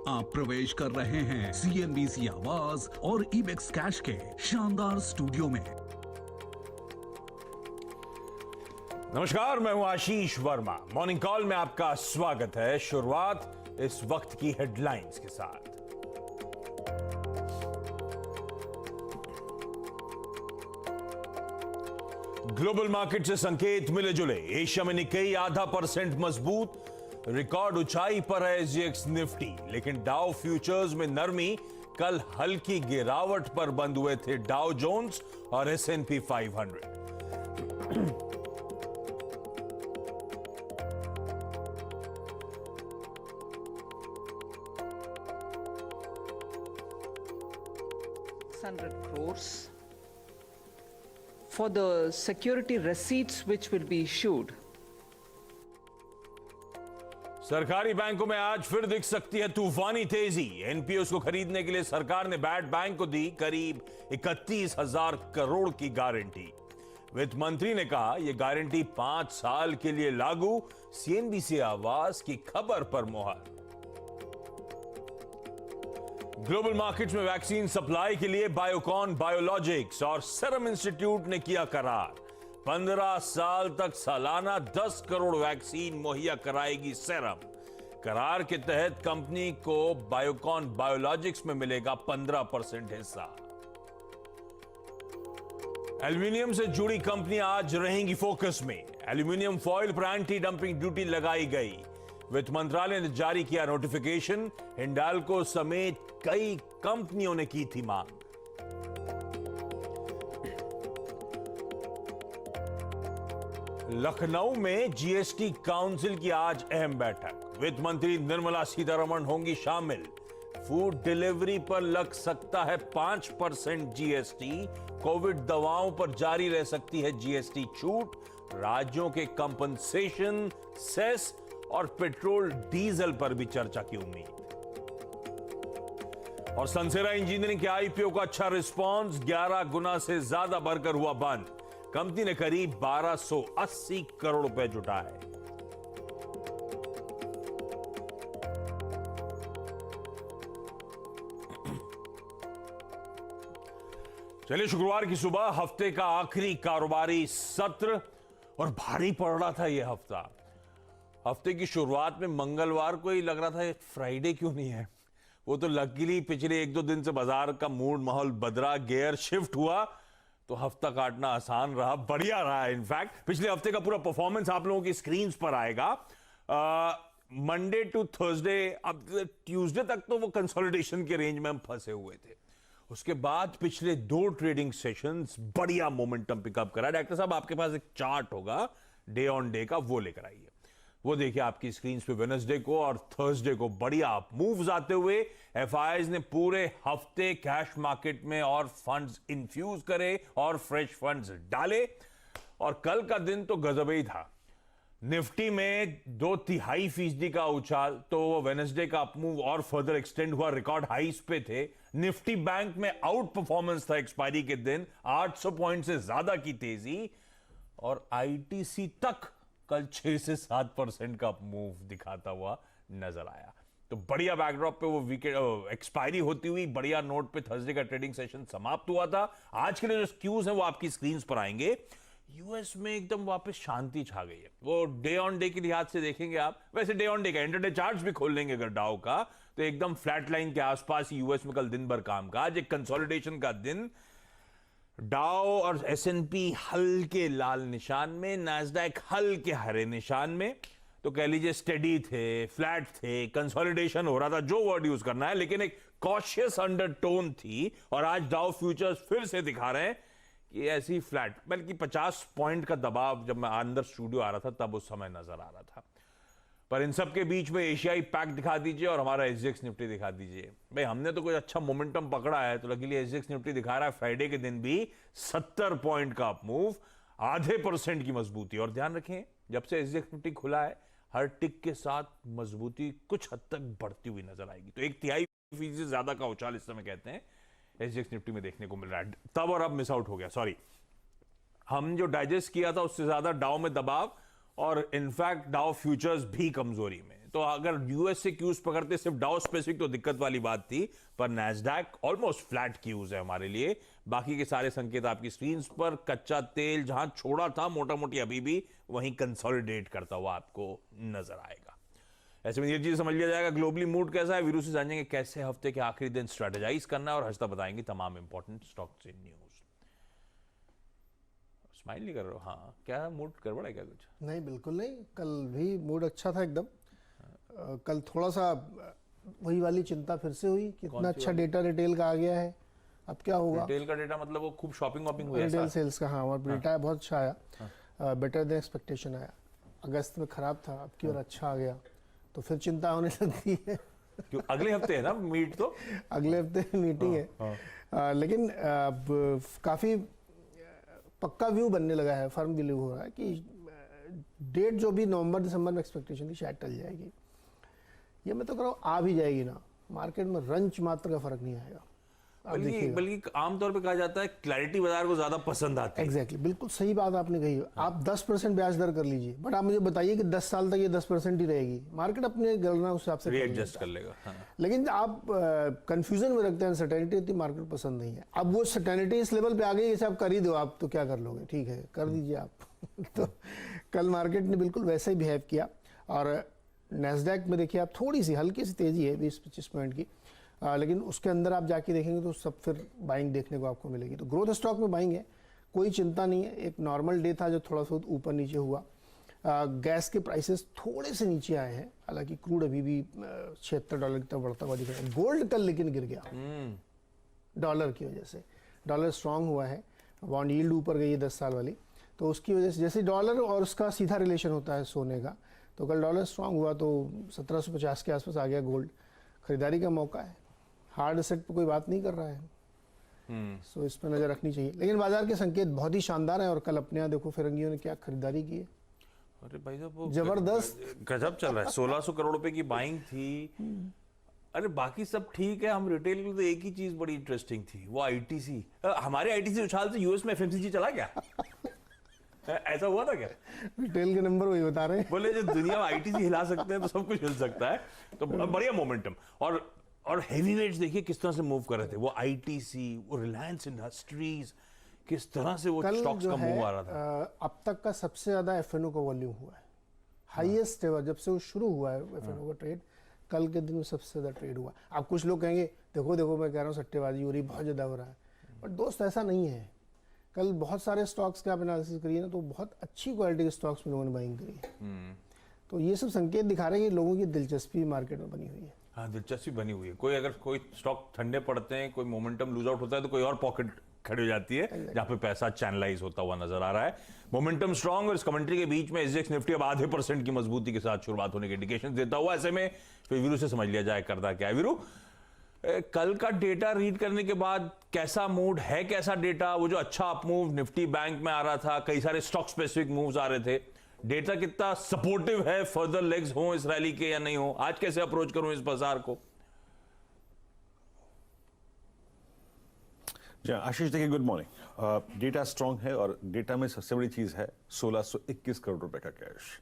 आप प्रवेश कर रहे हैं सीएनबीसी आवाज और इबेक्स कैश के शानदार स्टूडियो में। नमस्कार, मैं हूं आशीष वर्मा। मॉर्निंग कॉल में आपका स्वागत है। शुरुआत इस वक्त की हेडलाइंस के साथ। ग्लोबल मार्केट से संकेत मिले जुले। एशिया में निक्केई 0.5% मजबूत, रिकॉर्ड ऊंचाई पर है एसजीएक्स निफ्टी, लेकिन डाउ फ्यूचर्स में नरमी। कल हल्की गिरावट पर बंद हुए थे डाउ जोन्स और S&P 500। $100 crores for the security receipts which will be issued. सरकारी बैंकों में आज फिर दिख सकती है तूफानी तेजी। एनपीओस को खरीदने के लिए सरकार ने बैड बैंक को दी करीब 31,000 करोड़ की गारंटी। वित्त मंत्री ने कहा यह गारंटी 5 साल के लिए लागू। सीएनबीसी आवाज की खबर पर मोहर। ग्लोबल मार्केट्स में वैक्सीन सप्लाई के लिए बायोकॉन बायोलॉजिक्स और सीरम इंस्टीट्यूट ने किया करार। 15 साल तक सालाना 10 करोड़ वैक्सीन मुहैया कराएगी सीरम। करार के तहत कंपनी को बायोकॉन बायोलॉजिक्स में मिलेगा 15% हिस्सा। एल्यूमिनियम से जुड़ी कंपनियां आज रहेंगी फोकस में। एल्यूमिनियम फॉयल पर एंटी डंपिंग ड्यूटी लगाई गई। वित्त मंत्रालय ने जारी किया नोटिफिकेशन। हिंडाल्को समेत कई कंपनियों ने की थी मांग। लखनऊ में जीएसटी काउंसिल की आज अहम बैठक। वित्त मंत्री निर्मला सीतारमण होंगी शामिल। फूड डिलीवरी पर लग सकता है 5% जीएसटी। कोविड दवाओं पर जारी रह सकती है जीएसटी छूट। राज्यों के कंपनसेशन, सेस और पेट्रोल डीजल पर भी चर्चा की उम्मीद। और सनसेरा इंजीनियरिंग के आईपीओ का अच्छा रिस्पांस, 11 गुना से ज्यादा बढ़कर हुआ बंद। कंपनी ने करीब 1280 करोड़ रुपए जुटाए। चलिए, शुक्रवार की सुबह हफ्ते का आखिरी कारोबारी सत्र, और भारी पड़ रहा था यह हफ्ता। हफ्ते की शुरुआत में मंगलवार को ही लग रहा था फ्राइडे क्यों नहीं है। वो तो लकीली पिछले 1-2 दिन से बाजार का मूड माहौल बदला, गियर शिफ्ट हुआ, तो हफ्ता काटना आसान रहा, बढ़िया रहा। इनफैक्ट पिछले हफ्ते का पूरा परफॉर्मेंस आप लोगों की स्क्रीन पर आएगा। मंडे टू थर्सडे, अब ट्यूसडे तक तो वो कंसोलिडेशन के रेंज में हम फंसे हुए थे। उसके बाद पिछले 2 ट्रेडिंग सेशंस बढ़िया मोमेंटम पिकअप करा। डॉक्टर साहब, आपके पास एक चार्ट होगा डे ऑन डे का, वो लेकर आइए। वो देखिए आपकी स्क्रीन पे वेडनेसडे को और थर्सडे को बढ़िया मूव्स आते हुए। एफआईआईज ने पूरे हफ्ते कैश मार्केट में और फंड्स इन्फ्यूज करे और फ्रेश फंड्स डाले, और कल का दिन तो गजब ही था। निफ्टी में 2.5% का उछाल, तो वो वेडनेसडे का अपमूव और फर्दर एक्सटेंड हुआ, रिकॉर्ड हाइस पे थे। निफ्टी बैंक में आउट परफॉर्मेंस था एक्सपायरी के दिन, 800 पॉइंट से ज्यादा की तेजी, और आईटीसी तक कल 6 से 7% का मूव दिखाता हुआ नजर आया। तो बढ़िया बैकड्रॉप पे वो वीकेंड एक्सपायरी होती हुई बढ़िया नोट पे थर्सडे का ट्रेडिंग सेशन समाप्त हुआ था। आज के लिए जो स्क्यूज हैं वो आपकी स्क्रीन पर आएंगे। यूएस में एकदम वापस शांति छा गई है। वो डे ऑन डे के लिहाज से देखेंगे आप, वैसे डे ऑन डे का इंटरडे चार्ट्स भी खोल लेंगे अगर डाउ का, तो एकदम फ्लैट लाइन के आसपास यूएस में कल दिन भर काम का। आज एक कंसोलिडेशन का दिन। डाउ और एसएनपी हल्के लाल निशान में, नैस्डैक हल्के हरे निशान में। तो कह लीजिए स्टेडी थे, फ्लैट थे, कंसोलिडेशन हो रहा था, जो वर्ड यूज करना है, लेकिन एक कॉशियस अंडरटोन थी। और आज डाउ फ्यूचर्स फिर से दिखा रहे हैं कि ऐसी फ्लैट, बल्कि 50 पॉइंट का दबाव जब मैं अंदर स्टूडियो आ रहा था तब उस समय नजर आ रहा था। पर इन सब के बीच में एशियाई पैक दिखा दीजिए और हमारा एसजीएक्स निफ्टी दिखा दीजिए। भाई हमने तो कोई अच्छा मोमेंटम पकड़ा है, तो लकीली एसजीएक्स निफ्टी दिखा रहा है फ्राइडे के दिन भी 70 पॉइंट का मूव, 0.5% की मजबूती। और ध्यान रखें, जब से एसजीएक्स निफ्टी खुला है हर टिक के साथ मजबूती कुछ हद तक बढ़ती हुई नजर आएगी। तो 1/3% से ज्यादा का उछाल इस समय कहते हैं एसजीएक्स निफ्टी में देखने को मिल रहा है। तब और अब मिस आउट हो गया, सॉरी। हम जो डाइजेस्ट किया था उससे ज्यादा डाउ में दबाव, और इनफैक्ट डाउ फ्यूचर्स भी कमजोरी में। तो अगर यूएस से क्यूज पकड़ते सिर्फ डाउ स्पेसिफिक तो दिक्कत वाली बात थी, पर नैस्डैक ऑलमोस्ट फ्लैट क्यूज है हमारे लिए। बाकी के सारे संकेत आपकी स्क्रीन पर, कच्चा तेल जहां छोड़ा था मोटा मोटी अभी भी वहीं कंसोलिडेट करता हुआ आपको नजर आएगा। ऐसे में ये चीज समझ लिया जाएगा ग्लोबली मूड कैसा है। वीरू से जानेंगे कैसे हफ्ते के आखिरी दिन स्ट्रेटेजाइज करना है, और हंसता बताएंगे तमाम important stocks in news. Smile नहीं कर रहे हो? हाँ, क्या मूड गड़बड़ है क्या कुछ? नहीं, बिल्कुल नहीं। कल भी मूड अच्छा था एकदम। कल थोड़ा सा वही वाली चिंता फिर से हुई कि इतना अच्छा डेटा रिटेल का आ गया है, अब क्या होगा। रिटेल का डेटा मतलब वो खूब शॉपिंग वॉपिंग हुई है? रिटेल सेल्स का, हाँ, और डेटा बहुत अच्छा आया, बेटर देन एक्सपेक्टेशन आया। अगस्त में खराब था, अब की और अच्छा आ गया, तो फिर चिंता होने लगती है। क्यों? अगले हफ्ते है ना मीट, तो अगले हफ्ते मीटिंग है। लेकिन अब काफी पक्का व्यू बनने लगा है, फर्म व्यू हो रहा है कि डेट जो भी नवंबर दिसंबर में एक्सपेक्टेशन थी शायद टल जाएगी। ये मैं तो कह रहा हूँ आ भी जाएगी ना, मार्केट में रंच मात्र का फर्क नहीं आएगा। बल्कि आमतौर पे कहा जाता है क्लैरिटी बाजार को ज्यादा पसंद आती है। एग्जैक्टली, बिल्कुल सही बात आपने कही। आप 10% ब्याज दर कर लीजिए, बट आप मुझे बताइए कि 10 साल तक ये 10% ही रहेगी, मार्केट अपने गणना उस हिसाब से रीएडजस्ट कर लेगा। हाँ। लेकिन आप कंफ्यूजन में रखते हैं, अनसर्टेनिटी होती है, मार्केट पसंद नहीं है। अब वो सर्टेनिटी इस लेवल पे आ गई, जैसे आप कर ही दो, आप तो क्या कर लोगे, ठीक है कर दीजिए आप। तो कल मार्केट ने बिल्कुल वैसे ही बिहेव किया, और नैस्डैक में देखिए आप थोड़ी सी हल्की सी तेजी है 20-25 पॉइंट की, लेकिन उसके अंदर आप जाके देखेंगे तो सब फिर बाइंग देखने को आपको मिलेगी। तो ग्रोथ स्टॉक में बाइंग है, कोई चिंता नहीं है। एक नॉर्मल डे था जो थोड़ा सा ऊपर नीचे हुआ। गैस के प्राइसेस थोड़े से नीचे आए हैं, हालांकि क्रूड अभी भी $76 की तरफ बढ़ता हुआ दिख रहा है। गोल्ड कल लेकिन गिर गया डॉलर की वजह से। डॉलर स्ट्रांग हुआ है, बॉन्ड यील्ड ऊपर गई है 10 साल वाली, तो उसकी वजह से जैसे डॉलर और उसका सीधा रिलेशन होता है सोने का, तो कल डॉलर स्ट्रांग हुआ तो 1750 के आसपास आ गया गोल्ड। खरीदारी का मौका है, हार्ड एसेट पे कोई बात नहीं कर रहा है, सो इस पर नजर रखनी चाहिए। लेकिन बाजार के संकेत बहुत ही शानदार हैं, और कल अपने यहाँ देखो फिरंगियों ने क्या खरीदारी की है। अरे भाई साहब, वो जबरदस्त गजब चल रहा है। 1600 करोड़ रुपए की बाइंग थी। अरे बाकी सब ठीक है, हम रिटेल के लिए तो एक ही चीज बड़ी इंटरेस्टिंग थी, वो आईटीसी। हमारे आईटीसी उछाल से यूएस में एफएमसीजी चला गया। ऐसा हुआ था क्या? रिटेल के नंबर वही बता रहे हैं। बोले जो दुनिया में आईटीसी हिला सकते हैं तो सब कुछ हिल सकता है। तो बढ़िया मोमेंटम। और हेवीवेट्स देखिए किस तरह से मूव कर रहे थे। वो आईटीसी, वो रिलायंस इंडस्ट्रीज, किस तरह से वो स्टॉक्स का मूव आ रहा था। अब तक का सबसे ज्यादा एफएनओ का वॉल्यूम हुआ है, हाईएस्ट एवर, जब से वो शुरू हुआ है एफएनओ का ट्रेड। कल के दिन में सबसे ज्यादा ट्रेड हुआ। अब कुछ लोग कहेंगे देखो देखो मैं कह रहा हूँ सट्टेबाजी हो रही, बहुत ज्यादा हो रहा है, बट दोस्त ऐसा नहीं है। कल बहुत सारे स्टॉक्स के आप एनालिसिस करिए ना, तो बहुत अच्छी क्वालिटी के स्टॉक्स में लोगों ने बाइंग करी है। तो ये सब संकेत दिखा रहे हैं कि लोगों की दिलचस्पी मार्केट में बनी हुई है। हाँ, दिलचस्पी बनी हुई है। कोई स्टॉक ठंडे पड़ते हैं, कोई मोमेंटम लूज आउट होता है, तो कोई और पॉकेट खड़ी हो जाती है जहां पे पैसा चैनलाइज होता हुआ नजर आ रहा है। मोमेंटम स्ट्रांग, और इस कमेंट्री के बीच में एसजीएक्स निफ्टी अब आधे % की मजबूती के साथ शुरुआत होने के इंडिकेशन देता हुआ। ऐसे में फिर वीरू से समझ लिया जाए करता क्या है। वीरू, कल का डेटा रीड करने के बाद कैसा मूड है, कैसा डेटा? वो जो अच्छा अपमूव निफ्टी बैंक में आ रहा था, कई सारे स्टॉक स्पेसिफिक मूव्स आ रहे थे, डेटा कितना सपोर्टिव है? फर्दर लेग्स हो इस रैली के या नहीं हो? आज कैसे अप्रोच करूं इस बाजार को? आशीष देखिए, गुड मॉर्निंग। डेटा स्ट्रांग है, और डेटा में सबसे बड़ी चीज है 1621 करोड़ रुपए का कैश।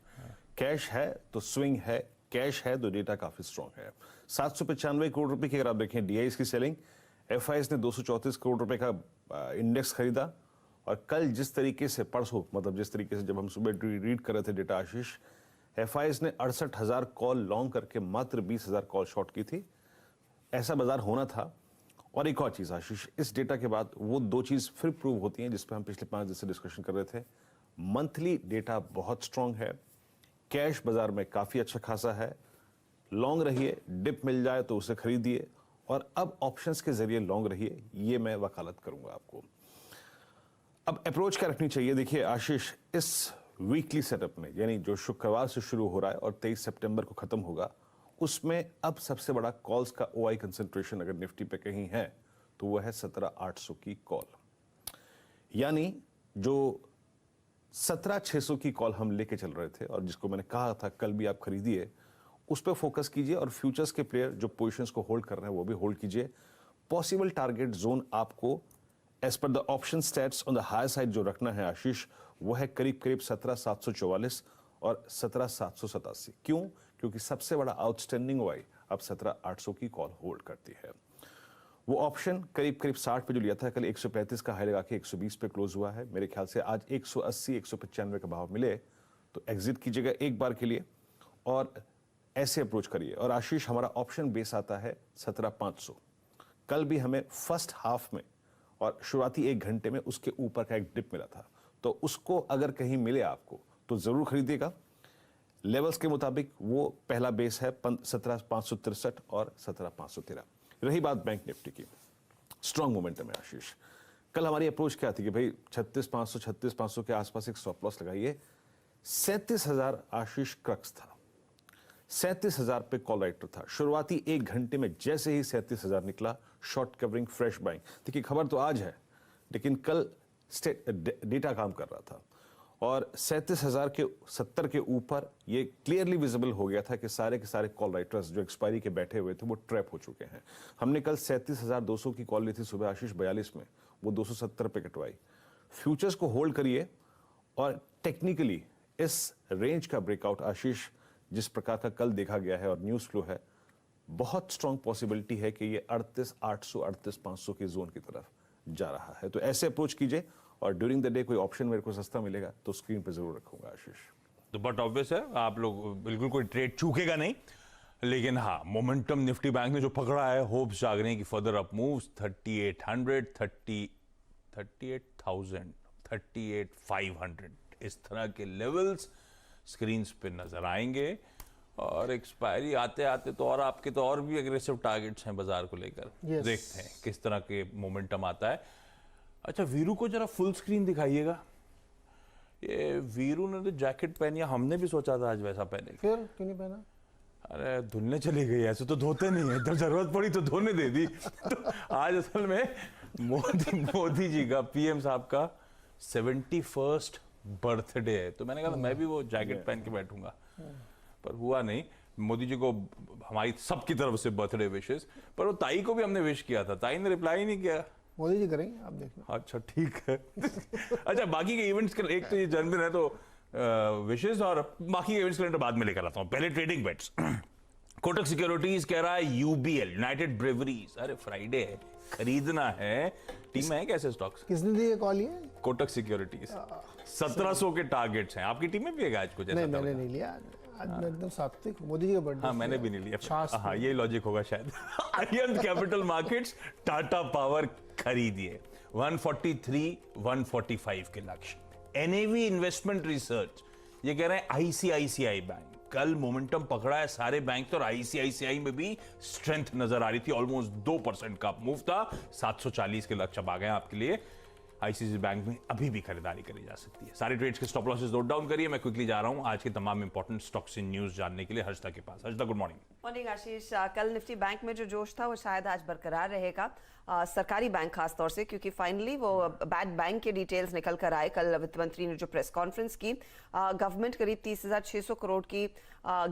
कैश है तो स्विंग है, कैश है तो डेटा काफी स्ट्रांग है। 795 करोड़ रुपए की अगर आप देखें डीआईएस की सेलिंग, एफआईएस ने 234 करोड़ रुपए का इंडेक्स खरीदा। और कल जिस तरीके से, परसों मतलब जिस तरीके से जब हम सुबह रीड कर रहे थे डेटा आशीष, एफआईएस ने 68,000 कॉल लॉन्ग करके मात्र 20,000 कॉल शॉर्ट की थी। ऐसा बाजार होना था। और एक और चीज आशीष, इस डेटा के बाद वो दो चीज फिर प्रूव होती हैं जिस पर हम पिछले 5 दिन से डिस्कशन कर रहे थे। मंथली डेटा बहुत स्ट्रांग है, कैश बाजार में काफी अच्छा खासा है, लॉन्ग रहिए, डिप मिल जाए तो उसे खरीदिए, और अब ऑप्शंस के जरिए लॉन्ग रहिए, ये मैं वकालत करूंगा आपको। अब अप्रोच क्या रखनी चाहिए? देखिए आशीष, इस वीकली सेटअप में, यानी जो शुक्रवार से शुरू हो रहा है और 23 सितंबर को खत्म होगा, उसमें अब सबसे बड़ा कॉल्स का ओआई कंसंट्रेशन अगर निफ्टी पे कहीं है तो वो है 17,800 की कॉल। यानी जो 17,600 की कॉल हम लेके चल रहे थे, और जिसको मैंने कहा था कल भी आप खरीदिए, उस पर फोकस कीजिए, और फ्यूचर्स के प्लेयर जो पोजीशंस को होल्ड कर रहे हैं वो भी होल्ड कीजिए। पॉसिबल टारगेट जोन आपको as per the option stats on the higher side जो रखना है आशीष, वो है करीब करीब 17,744 और 17,787। क्यों? क्योंकि सबसे बड़ा आउटस्टैंडिंग वाई अब 17,800 की कॉल होल्ड करती है। वो ऑप्शन करीब 60 पे जो लिया था, कल 135 का हाई लगा के 120 पे क्लोज हुआ है। मेरे ख्याल से आज 180 195 का भाव मिले तो एग्जिट कीजिएगा एक बार के लिए और ऐसे अप्रोच करिए। और आशीष, हमारा ऑप्शन बेस आता है 17,500। कल भी हमें फर्स्ट हाफ में और शुरुआती 1 घंटे में उसके ऊपर का एक डिप मिला था, तो उसको अगर कहीं मिले आपको तो जरूर खरीदिएगा। लेवल्स के मुताबिक वो पहला बेस है 17,563 और 17,513। रही बात बैंक निफ्टी की, स्ट्रॉन्ग मोमेंटम है आशीष। कल हमारी अप्रोच क्या थी कि भाई 36,500 36,500 के आसपास एक स्टॉप लॉस लगाइए। 37,000 आशीष क्रक्स था, 37,000 पे कॉल राइटर था। शुरुआती 1 घंटे में जैसे ही 37,000 निकला, शॉर्ट कवरिंग फ्रेश बाइंग। देखिए, खबर तो आज है लेकिन कल डेटा काम कर रहा था और 37,000 के 70 के ऊपर ये क्लियरली विजिबल हो गया था कि सारे के सारे कॉल राइटर्स जो एक्सपायरी के बैठे हुए थे वो ट्रैप हो चुके हैं। हमने कल 37,200 की कॉल ली थी सुबह आशीष 42 में, वो 270 पे कटवाई। फ्यूचर्स को होल्ड करिए और टेक्निकली इस रेंज का ब्रेकआउट आशीष जिस प्रकार का कल देखा गया है और न्यूज फ्लो है, बहुत स्ट्रॉन्ग पॉसिबिलिटी है कि ये 38,800 38,500 की जोन की तरफ जा रहा है। तो ऐसे अप्रोच कीजिए और ड्यूरिंग द डे कोई ऑप्शन मेरे को सस्ता मिलेगा तो स्क्रीन पे जरूर रखूंगा आशीष। तो बट ऑब्वियस है, आप लोग बिल्कुल कोई ट्रेड चूकेगा नहीं, लेकिन हाँ, मोमेंटम निफ्टी बैंक ने जो पकड़ा है, होप्स जाग रहे हैं कि फर्दर अप मूव्स 3800 38,000 38,500 इस तरह के लेवल्स स्क्रीन पे नजर आएंगे। और एक्सपायरी आते आते तो और आपके तो और भी एग्रेसिव टारगेट्स हैं बाजार को लेकर। Yes. देखते हैं किस तरह के मोमेंटम आता है। अच्छा, वीरू को जरा फुल स्क्रीन दिखाइएगा। ये वीरू ने तो जैकेट पहनी है, हमने भी सोचा था आज वैसा पहने। फिर क्यों नहीं पहना? अरे धुलने चली गई, ऐसे तो धोते नहीं है, जब जरूरत पड़ी तो धोने दे दी। तो आज असल में मोदी जी का, पीएम साहब का 71st बर्थडे है, तो मैंने कहा मैं भी वो जैकेट पहन के बैठूंगा, पर हुआ नहीं। मोदी जी को हमारी सबकी तरफ से बर्थडे विशेस, पर वो ताई को भी हमने विश किया था, ताई ने रिप्लाई ही नहीं किया। मोदी जी करेंगे, आप देखना। अच्छा ठीक है। अच्छा, बाकी के इवेंट्स के, एक तो ये जन्मदिन है तो विशेष, और बाकी के इवेंट्स के लिए बाद में लेकर आता हूं। पहले ट्रेडिंग बेट्स। कोटक सिक्योरिटीज कह रहा है यूबीएल यूनाइटेड ब्रेवरीज, अरे फ्राइडे है, खरीदना है। टीम में है कैसे स्टॉक्स? किसने दी ये कॉल? ये कोटक सिक्योरिटीज 1700 के टारगेट्स हैं। आपकी टीम में भी है आज कुछ? नहीं, मैंने नहीं लिया आज, मैं एकदम सात्विक हूं। मोदी जी का बर्थडे। हाँ, मैंने भी नहीं लिया। छाछ हाँ, ये लॉजिक होगा शायद। Aryan capital markets Tata power खरीदिए, 143 145 के लक्ष्य। एनएवी इन्वेस्टमेंट रिसर्च ये कह रहे हैं आईसीआईसीआई बैंक कल मोमेंटम पकड़ा है सारे बैंक तो, और आईसीआईसीआई में भी स्ट्रेंथ नजर आ रही थी। ऑलमोस्ट 2% का मूव था, 740 के लक्ष्य अब आ गए आपके लिए। आईसीआईसीआई बैंक में अभी भी खरीदारी करी जा सकती है। सारे ट्रेड्स के स्टॉप लॉसेस नोट डाउन करिए। मैं क्विकली जा रहा हूं आज के तमाम इंपॉर्टेंट स्टॉक्स इन न्यूज जानने के लिए हर्षदा के पास। Harshada, good morning. Morning Ashish. कल निफ्टी बैंक में जो जोश था वो शायद आज बरकरार रहेगा, सरकारी बैंक खास तौर से, क्योंकि फाइनली वो बैड बैंक के डिटेल्स निकल कर आए। कल वित्त मंत्री ने जो प्रेस कॉन्फ्रेंस की, गवर्नमेंट करीब 30,600 करोड़ की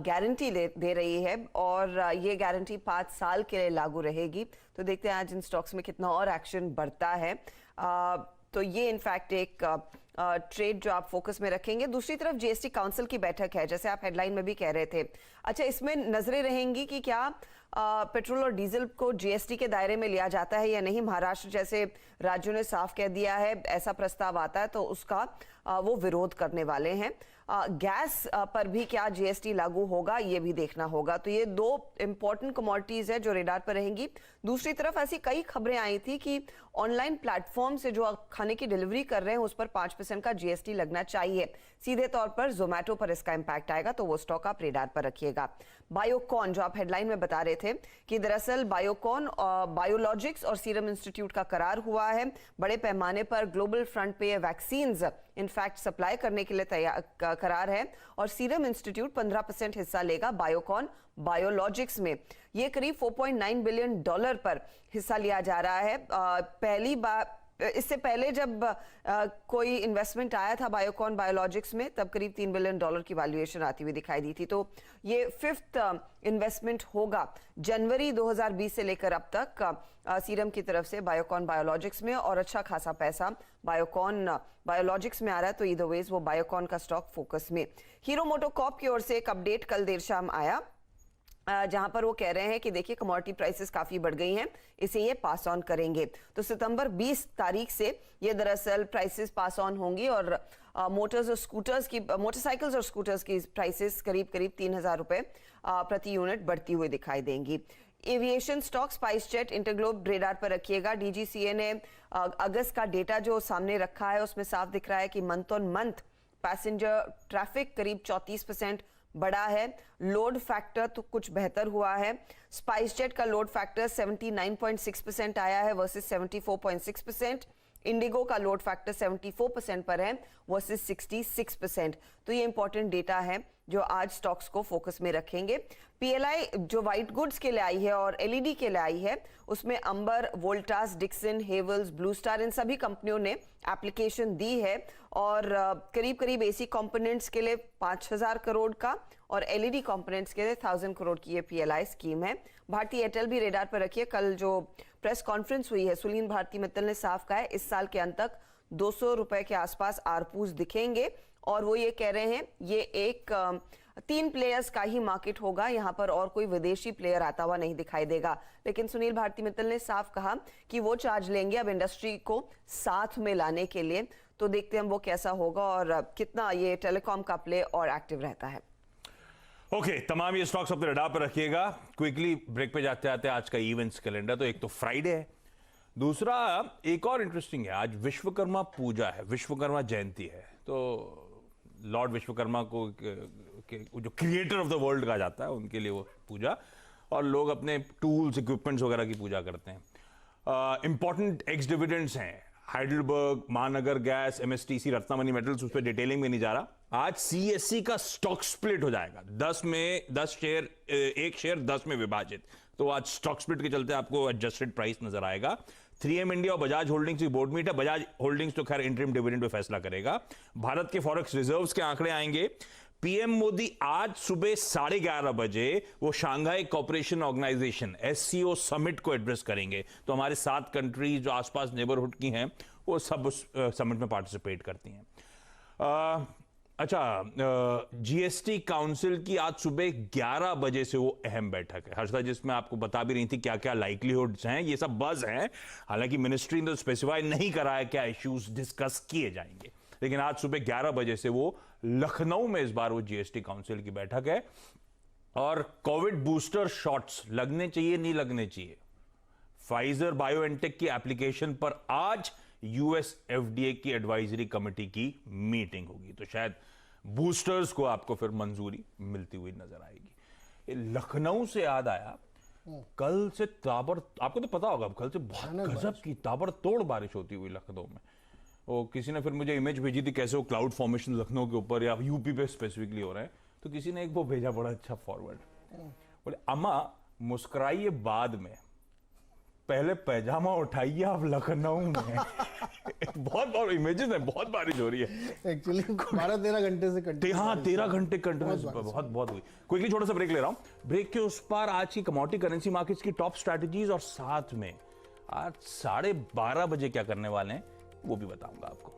गारंटी दे रही है और ये गारंटी 5 साल के लिए लागू रहेगी। तो देखते हैं आज इन स्टॉक्स में कितना और एक्शन बढ़ता है। तो ये इनफैक्ट एक ट्रेड जो आप फोकस में रखेंगे। दूसरी तरफ जीएसटी काउंसिल की बैठक है, जैसे आप हेडलाइन में भी कह रहे थे। अच्छा, इसमें नजरें रहेंगी कि क्या पेट्रोल और डीजल को जीएसटी के दायरे में लिया जाता है या नहीं। महाराष्ट्र जैसे राज्यों ने साफ कह दिया है ऐसा प्रस्ताव आता है तो उसका वो विरोध करने वाले हैं। गैस पर भी क्या जीएसटी लागू होगा ये भी देखना होगा। तो ये 2 इंपॉर्टेंट कमोडिटीज है जो रेडार पर रहेंगी। दूसरी तरफ ऐसी कई खबरें आई थी कि ऑनलाइन प्लेटफॉर्म से जो खाने की डिलीवरी कर रहे हैं उस पर 5% का जीएसटी लगना चाहिए। सीधे तौर पर जोमेटो पर इसका इंपैक्ट आएगा, तो वो स्टॉक आप रेडार पर रखिएगा। बायोकॉन, जो आप हेडलाइन में बता रहे थे कि दरअसल बायोकॉन, बायोलॉजिक्स और सीरम इंस्टीट्यूट का करार हुआ है। बड़े पैमाने पर ग्लोबल फ्रंट पे वैक्सीन्स इनफैक्ट सप्लाई करने के लिए तैयार करार है और सीरम इंस्टीट्यूट 15% हिस्सा लेगा बायोकॉन बायोलॉजिक्स में। ये करीब $4.9 बिलियन पर हिस्सा लिया जा रहा है। इससे पहले जब कोई इन्वेस्टमेंट आया था बायोकॉन बायोलॉजिक्स में, तब करीब $3 बिलियन की वैल्यूएशन आती हुई दिखाई दी थी। तो ये 5th इन्वेस्टमेंट होगा जनवरी 2020 से लेकर अब तक सीरम की तरफ से बायोकॉन बायोलॉजिक्स में, और अच्छा खासा पैसा बायोकॉन बायोलॉजिक्स में आ रहा है। तो ईदर वेज वो बायोकॉन का स्टॉक फोकस में। हीरो मोटोकॉर्प की ओर से एक अपडेट कल देर शाम आया, जहां पर वो कह रहे हैं कि देखिए कमोडिटी प्राइसेस काफी बढ़ गई हैं, इसे ये पास ऑन करेंगे। तो सितंबर 20 तारीख से ये दरअसल प्राइसेस पास ऑन होंगी, और मोटरसाइकिल्स और स्कूटर्स की प्राइसेस करीब 3,000 रुपए प्रति यूनिट बढ़ती हुई दिखाई देंगी। Aviation stock SpiceJet InterGlobe radar पर रखिएगा। डीजीसीए ने अगस्त का डेटा जो सामने रखा है उसमें साफ दिख रहा है कि month on month passenger traffic करीब 34% बढ़ा है। लोड फैक्टर तो कुछ बेहतर हुआ है। स्पाइसजेट का लोड फैक्टर 79.6% आया है वर्सेस 74.6%। इंडिगो का लोड फैक्टर 74% पर है वर्सेस 66%। तो ये इंपॉर्टेंट डेटा है जो आज स्टॉक्स को फोकस में रखेंगे। पीएलआई जो व्हाइट गुड्स के लिए आई है और एलईडी के लिए आई है, उसमें अंबर, वोल्टास, डिक्सन, हेवल्स, ब्लू स्टार, इन सभी कंपनियों ने एप्लीकेशन दी है, और करीब एसी कंपोनेंट्स के लिए 5,000 करोड़ का और एलईडी कंपोनेंट्स के लिए 1,000 करोड़ की ये पीएलआई स्कीम है। भारती एयरटेल भी रेडार पर रखिए। कल जो प्रेस कॉन्फ्रेंस हुई है, सुनील भारती मित्तल ने साफ कहा है इस साल के अंत तक 200 रुपए के आसपास आरपूस दिखेंगे, और वो ये कह रहे हैं ये एक 3 प्लेयर्स का ही मार्केट होगा, यहाँ पर और कोई विदेशी प्लेयर आता हुआ नहीं दिखाई देगा। लेकिन सुनील भारती मित्तल ने साफ कहा कि वो चार्ज लेंगे अब इंडस्ट्री को साथ में लाने के लिए। तो देखते हैं वो कैसा होगा और कितना ये टेलीकॉम का प्ले और एक्टिव रहता है। ओके, तमाम ये स्टॉक्स अपने रडार पर रखिएगा। क्विकली ब्रेक पे जाते आते आज का इवेंट्स कैलेंडर। तो एक तो फ्राइडे है, दूसरा एक और इंटरेस्टिंग है, आज विश्वकर्मा पूजा है, विश्वकर्मा जयंती है। तो लॉर्ड विश्वकर्मा को जो क्रिएटर ऑफ द वर्ल्ड कहा जाता है, उनके लिए वो पूजा, और लोग अपने टूल्स इक्विपमेंट्स वगैरह की पूजा करते हैं। इंपॉर्टेंट एक्स डिविडेंड्स हैं, हाइडलबर्ग, महानगर गैस, एमएसटीसी, रत्नामणि मेटल्स, उस पर डिटेलिंग में नहीं जा रहा। आज सीएससी का स्टॉक स्प्लिट हो जाएगा, 10 शेयर, एक शेयर 10 में विभाजित। तो आज स्टॉक स्प्लिट के चलते आपको एडजस्टेड प्राइस नजर आएगा। 3M इंडिया और बजाज होल्डिंग्स की बोर्ड मीट है। बजाज होल्डिंग्स तो खैर इंटरिम डिविडेंड पे फैसला करेगा। भारत के फॉरेक्स रिजर्व्स के आंकड़े आएंगे। पीएम मोदी आज सुबह 11:30 बजे वो Shanghai cooperation organisation SCO summit को एड्रेस करेंगे। तो हमारे 7 कंट्रीज जो आसपास नेबरहुड की हैं वो सब उस समिट में पार्टिसिपेट करती हैं। जीएसटी काउंसिल की आज सुबह 11 बजे से वो अहम बैठक है, हर्षदा, जिसमें आपको बता भी रही थी क्या क्या लाइक्लीहुड्स हैं। ये सब बज हैं, हालांकि मिनिस्ट्री ने तो स्पेसिफाई नहीं करा है क्या इश्यूज डिस्कस किए जाएंगे, लेकिन आज सुबह 11 बजे से वो लखनऊ में इस बार वो जीएसटी काउंसिल की बैठक है। और कोविड बूस्टर शॉट्स लगने चाहिए नहीं लगने चाहिए, फाइजर बायोएनटेक की एप्लीकेशन पर आज यूएस FDA की एडवाइजरी कमेटी की मीटिंग होगी, तो शायद बूस्टर्स को आपको फिर मंजूरी मिलती हुई नजर आएगी। लखनऊ से याद आया, कल से आपको तो पता होगा, कल से बहुत गजब की ताबड़तोड़ बारिश होती हुई लखनऊ में। वो किसी ने फिर मुझे इमेज भेजी थी कैसे वो क्लाउड फॉर्मेशन लखनऊ के ऊपर या यूपी पे स्पेसिफिकली हो रहे हैं, तो किसी ने एक वो भेजा बड़ा अच्छा फॉरवर्ड, बोले अम्मा मुस्कुराइए बाद में, पहले पैजामा उठाइए आप लखनऊ में। बहुत इमेजेस है, बहुत बारिश हो रही है एक्चुअली 12-13 घंटे से हाँ 13 घंटे कंटिन्यूस बहुत हुई। क्विकली छोटा सा ब्रेक ले रहा हूं। ब्रेक के उस पार आज की कमोडिटी करेंसी मार्केट्स की टॉप स्ट्रैटेजीज, और साथ में आज 12:30 बजे क्या करने वाले हैं वो भी बताऊंगा आपको।